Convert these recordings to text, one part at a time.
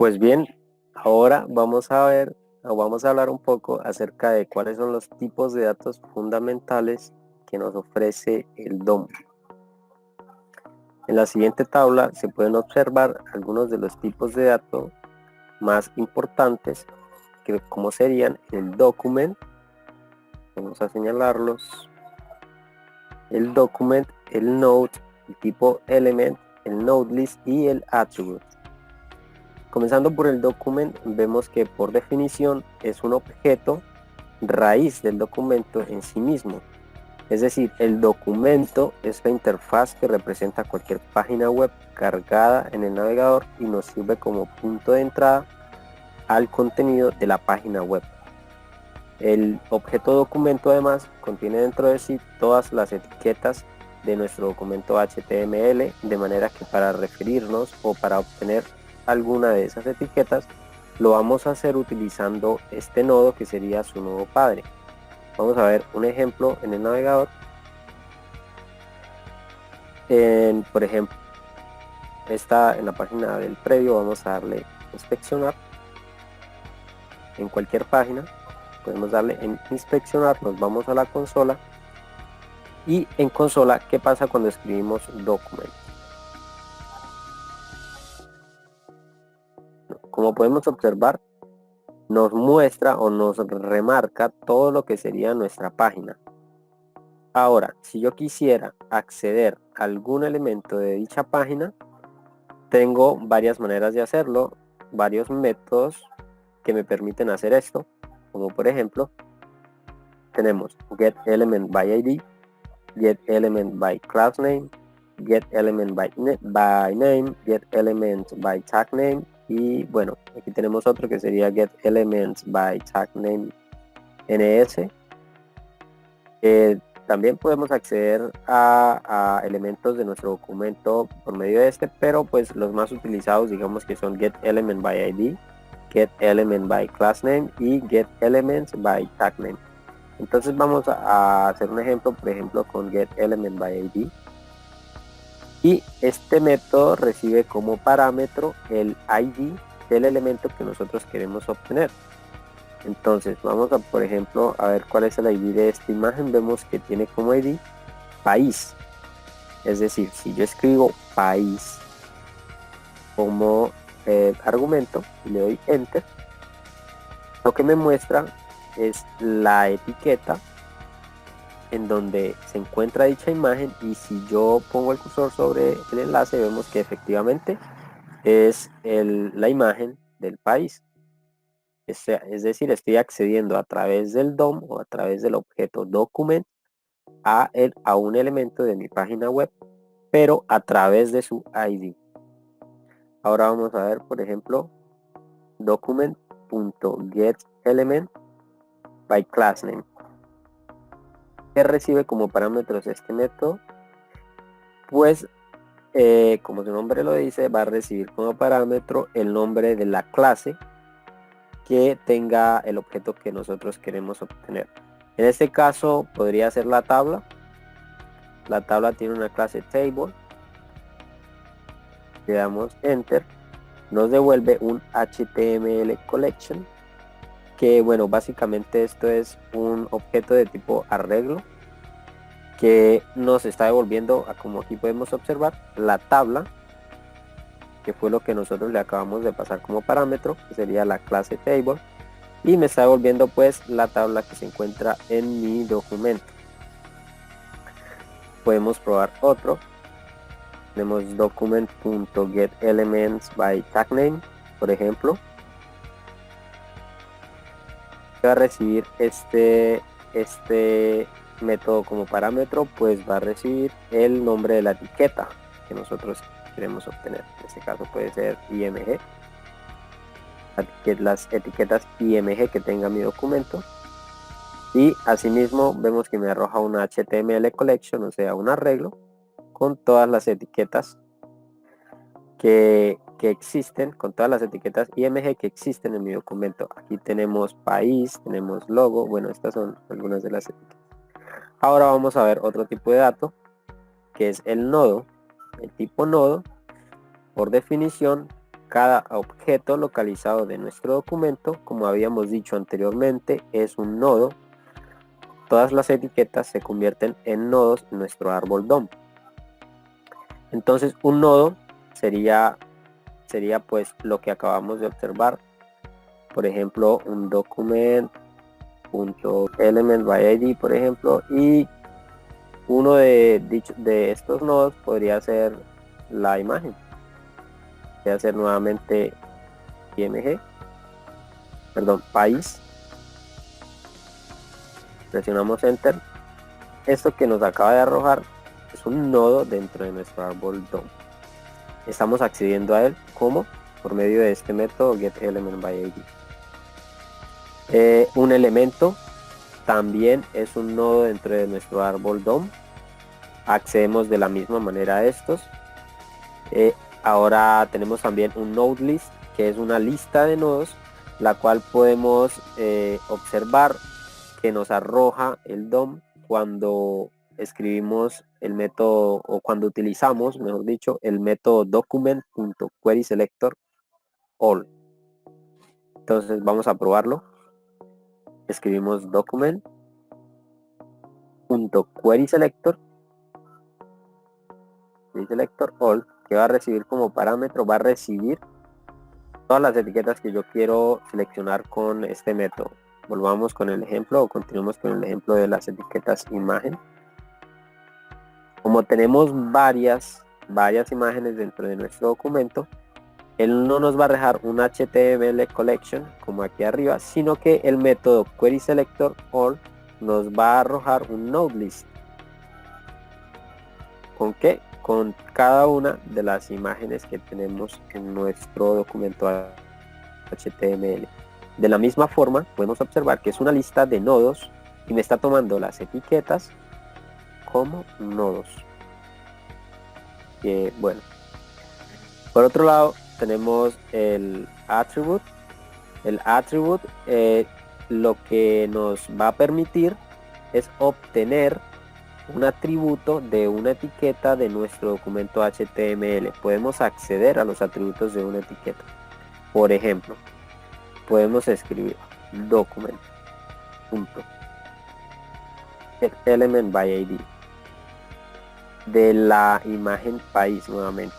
Pues bien, ahora vamos a ver o vamos a hablar un poco acerca de cuáles son los tipos de datos fundamentales que nos ofrece el DOM. En la siguiente tabla se pueden observar algunos de los tipos de datos más importantes, que como serían el document, vamos a señalarlos, el document, el node, el tipo element, el node list y el attribute. Comenzando por el document, vemos que por definición es un objeto raíz del documento en sí mismo. Es decir, el documento es la interfaz que representa cualquier página web cargada en el navegador y nos sirve como punto de entrada al contenido de la página web. El objeto documento además contiene dentro de sí todas las etiquetas de nuestro documento HTML, de manera que para referirnos o para obtener alguna de esas etiquetas lo vamos a hacer utilizando este nodo que sería su nodo padre. Vamos a ver un ejemplo en el navegador. Por ejemplo, en la página del previo vamos a darle inspeccionar. En cualquier página podemos darle en inspeccionar, nos vamos a la consola y en consola, ¿qué pasa cuando escribimos document? Como podemos observar, nos muestra o nos remarca todo lo que sería nuestra página. Ahora, si yo quisiera acceder a algún elemento de dicha página, tengo varias maneras de hacerlo, varios métodos que me permiten hacer esto, como por ejemplo, tenemos getElementById, getElementByClassName, getElementByName, getElementByTagName y bueno, aquí tenemos otro que sería getElementsByTagName ns. También podemos acceder a elementos de nuestro documento por medio de este, pero pues los más utilizados digamos que son getElementById, getElementByClassName y getElementsByTagName. Entonces vamos a hacer un ejemplo, por ejemplo con getElementById, y este método recibe como parámetro el ID del elemento que nosotros queremos obtener. Entonces vamos a, por ejemplo, a ver cuál es el ID de esta imagen. Vemos que tiene como ID país. Es decir, si yo escribo país como argumento y le doy enter, lo que me muestra es la etiqueta en donde se encuentra dicha imagen, y si yo pongo el cursor sobre el enlace vemos que efectivamente es la imagen del país. Es decir, estoy accediendo a través del DOM o a través del objeto document a un elemento de mi página web, pero a través de su ID. Ahora vamos a ver, por ejemplo, document.getElementByClassName. ¿Qué recibe como parámetros este método? Pues como su nombre lo dice, va a recibir como parámetro el nombre de la clase que tenga el objeto que nosotros queremos obtener. En este caso podría ser la tabla. La tabla tiene una clase table. Le damos enter. Nos devuelve un HTML collection, que bueno, básicamente esto es un objeto de tipo arreglo que nos está devolviendo, como aquí podemos observar, la tabla, que fue lo que nosotros le acabamos de pasar como parámetro, que sería la clase table, y me está devolviendo pues la tabla que se encuentra en mi documento. Podemos probar otro. Tenemos document.getElementsByTagName, por ejemplo. Va a recibir este método como parámetro, pues va a recibir el nombre de la etiqueta que nosotros queremos obtener. En este caso puede ser IMG, las etiquetas IMG que tenga mi documento, y asimismo vemos que me arroja una HTML collection, o sea un arreglo con todas las etiquetas que existen, con todas las etiquetas IMG que existen en mi documento. Aquí tenemos país, tenemos logo, bueno, estas son algunas de las etiquetas. Ahora vamos a ver otro tipo de dato, que es el nodo. El tipo nodo, por definición, cada objeto localizado de nuestro documento, como habíamos dicho anteriormente, es un nodo. Todas las etiquetas se convierten en nodos en nuestro árbol DOM. Entonces un nodo sería pues lo que acabamos de observar. Por ejemplo, un document.element by ID, por ejemplo, y uno de estos nodos podría ser la imagen. Voy a hacer nuevamente país. Presionamos enter. Esto que nos acaba de arrojar es un nodo dentro de nuestro árbol DOM. Estamos accediendo a él como por medio de este método getElementById. Un elemento también es un nodo dentro de nuestro árbol DOM. Accedemos de la misma manera a estos. Ahora tenemos también un node list, que es una lista de nodos, la cual podemos observar que nos arroja el DOM cuando escribimos el método, o cuando utilizamos, mejor dicho, el método document.querySelectorAll. Entonces vamos a probarlo. Escribimos document.querySelectorAll, que va a recibir como parámetro, va a recibir todas las etiquetas que yo quiero seleccionar con este método. Volvamos con el ejemplo, o continuemos con el ejemplo de las etiquetas imagen. Como tenemos varias imágenes dentro de nuestro documento, él no nos va a arrojar un HTML collection como aquí arriba, sino que el método querySelectorAll nos va a arrojar un node list. ¿Con qué? Con cada una de las imágenes que tenemos en nuestro documento HTML. De la misma forma, podemos observar que es una lista de nodos y me está tomando las etiquetas como nodos. Bueno, por otro lado tenemos el attribute. El attribute lo que nos va a permitir es obtener un atributo de una etiqueta de nuestro documento HTML. Podemos acceder a los atributos de una etiqueta. Por ejemplo, podemos escribir document.getElementById de la imagen país nuevamente.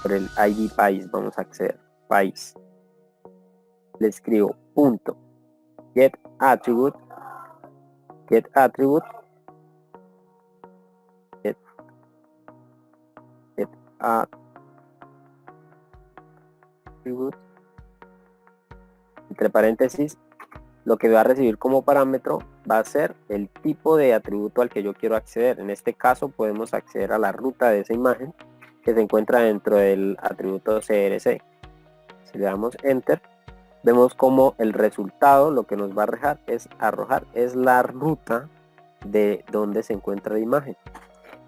Por el ID país vamos a acceder. País. Le escribo getAttribute entre paréntesis, lo que va a recibir como parámetro va a ser el tipo de atributo al que yo quiero acceder. En este caso podemos acceder a la ruta de esa imagen que se encuentra dentro del atributo CRC. Si le damos enter, vemos como el resultado, lo que nos va a arrojar es la ruta de donde se encuentra la imagen.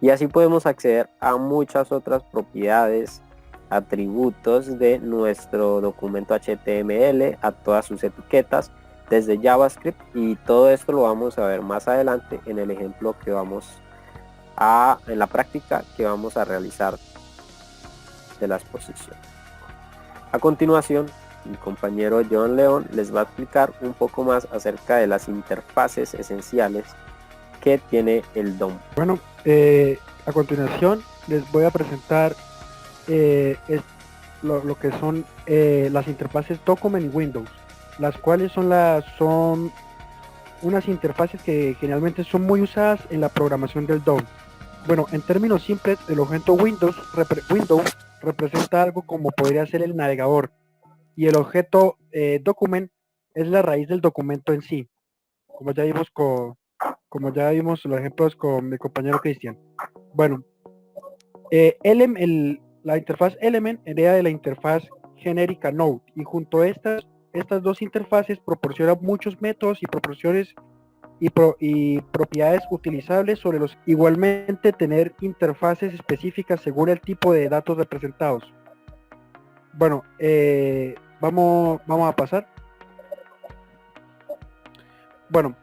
Y así podemos acceder a muchas otras propiedades, atributos de nuestro documento HTML, a todas sus etiquetas desde JavaScript, y todo esto lo vamos a ver más adelante en el ejemplo que en la práctica que vamos a realizar de la exposición. A continuación, mi compañero John León les va a explicar un poco más acerca de las interfaces esenciales que tiene el DOM. Bueno, a continuación les voy a presentar lo que son las interfaces Document y Windows, las cuales son unas interfaces que generalmente son muy usadas en la programación del DOM. Bueno, en términos simples, el objeto Windows representa algo como podría ser el navegador, y el objeto Document es la raíz del documento en sí, como ya vimos los ejemplos con mi compañero Cristian. Bueno, la interfaz Element hereda de la interfaz genérica Node, y junto a estas dos interfaces proporcionan muchos métodos y propiedades utilizables sobre los. Igualmente, tener interfaces específicas según el tipo de datos representados. Bueno, vamos a pasar. Bueno,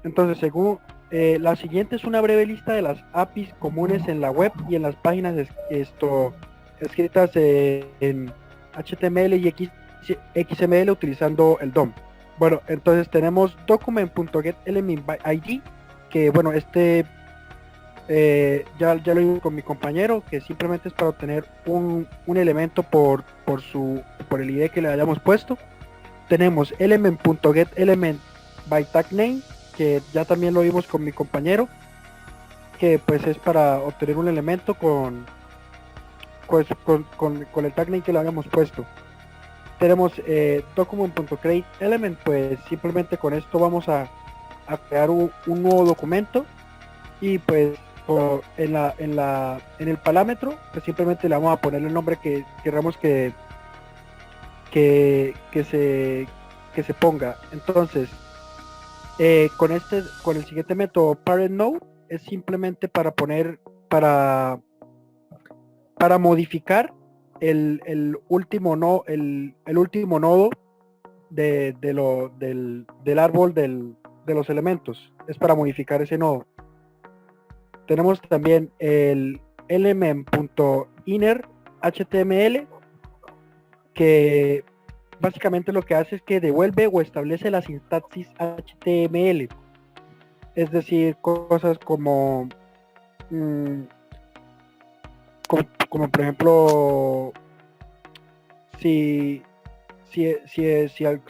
entonces según la siguiente es una breve lista de las APIs comunes en la web y en las páginas escritas en HTML y XML utilizando el DOM. Bueno, entonces tenemos document.getElementById, que bueno, ya lo digo con mi compañero, que simplemente es para obtener un elemento por el ID que le hayamos puesto. Tenemos element.getElementByTagName, que ya también lo vimos con mi compañero, que pues es para obtener un elemento con el tag name que le habíamos puesto. Tenemos document.createElement, pues simplemente con esto vamos a crear un nuevo documento, y pues en el parámetro pues simplemente le vamos a poner el nombre que queramos que se ponga. Entonces con el siguiente método parentNode es simplemente para modificar el último nodo del árbol de los elementos. Es para modificar ese nodo. Tenemos también el element.innerHTML, que básicamente lo que hace es que devuelve o establece la sintaxis HTML. Es decir, cosas como por ejemplo, si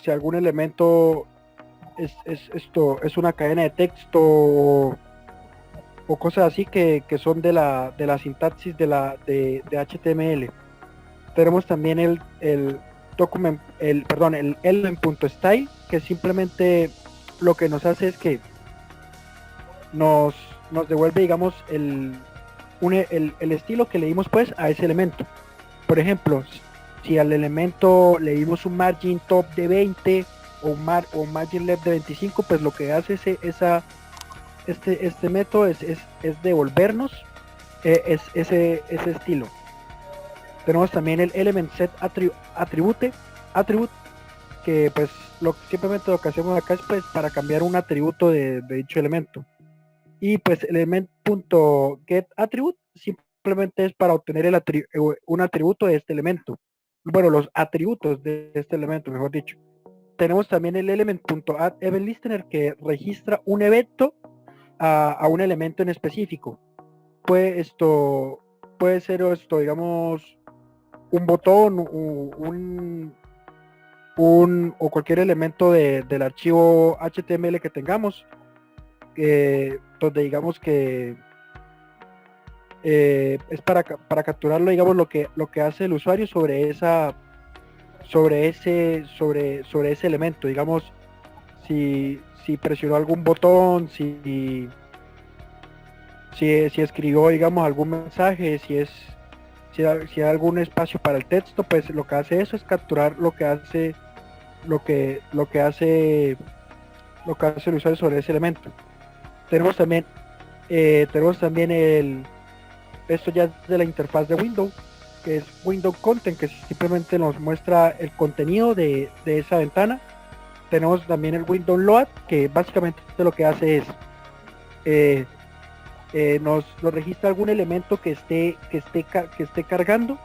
algún elemento es una cadena de texto o cosas así que son de la sintaxis de HTML. Tenemos también el element.style, que simplemente lo que nos hace es que nos devuelve, digamos, el estilo que le dimos pues a ese elemento. Por ejemplo, si al elemento le dimos un margin top de 20 o margin left de 25, pues lo que hace este método es devolvernos ese estilo. Tenemos también el element set attribute, que pues simplemente lo que hacemos acá es pues para cambiar un atributo de dicho elemento. Y pues element.getAttribute simplemente es para obtener un atributo de este elemento. Bueno, los atributos de este elemento, mejor dicho. Tenemos también el element.addEventListener, que registra un evento a un elemento en específico. Puede ser digamos, un botón, o cualquier elemento del archivo HTML que tengamos, donde digamos que es para capturarlo, digamos, lo que hace el usuario sobre ese elemento. Digamos, si presionó algún botón, si escribió, digamos, algún mensaje, si hay algún espacio para el texto, pues lo que hace eso es capturar lo que hace el usuario sobre ese elemento. Tenemos también esto ya es de la interfaz de Windows, que es Windows Content, que simplemente nos muestra el contenido de esa ventana. Tenemos también el Windows Load, que básicamente lo que hace es nos registra algún elemento que esté cargando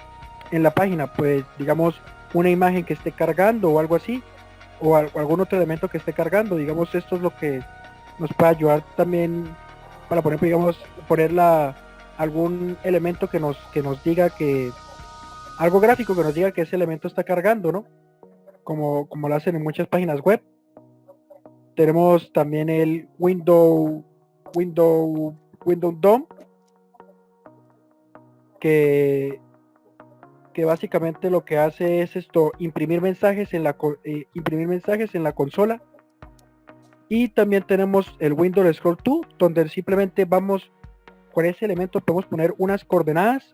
en la página, pues digamos una imagen que esté cargando o algo así, o algún otro elemento que esté cargando. Digamos, esto es lo que nos puede ayudar también para poner, digamos, algún elemento que nos diga algo gráfico que nos diga que ese elemento está cargando, ¿no? Como lo hacen en muchas páginas web. Tenemos también el Windows DOM, que básicamente lo que hace es imprimir mensajes en la consola. Y también tenemos el Windows Scroll To, donde simplemente vamos con ese elemento, podemos poner unas coordenadas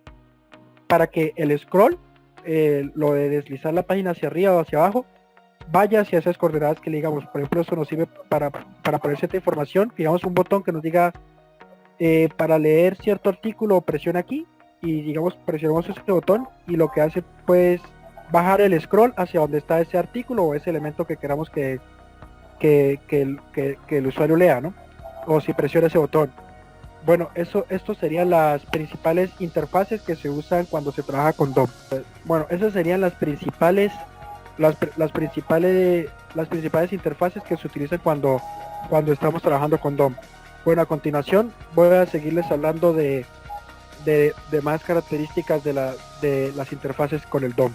para que el scroll, lo de deslizar la página hacia arriba o hacia abajo, vaya hacia esas coordenadas que le digamos. Por ejemplo, eso nos sirve para poner cierta información, digamos un botón que nos diga para leer cierto artículo, presiona aquí, y digamos presionamos ese botón y lo que hace pues bajar el scroll hacia donde está ese artículo o ese elemento que queramos que el usuario lea, ¿no? O si presiona ese botón. Bueno, estos serían las principales interfaces que se usan cuando se trabaja con DOM. Bueno, esas serían las principales interfaces que se utilizan cuando estamos trabajando con DOM. Bueno, a continuación voy a seguirles hablando de más características de las interfaces con el DOM.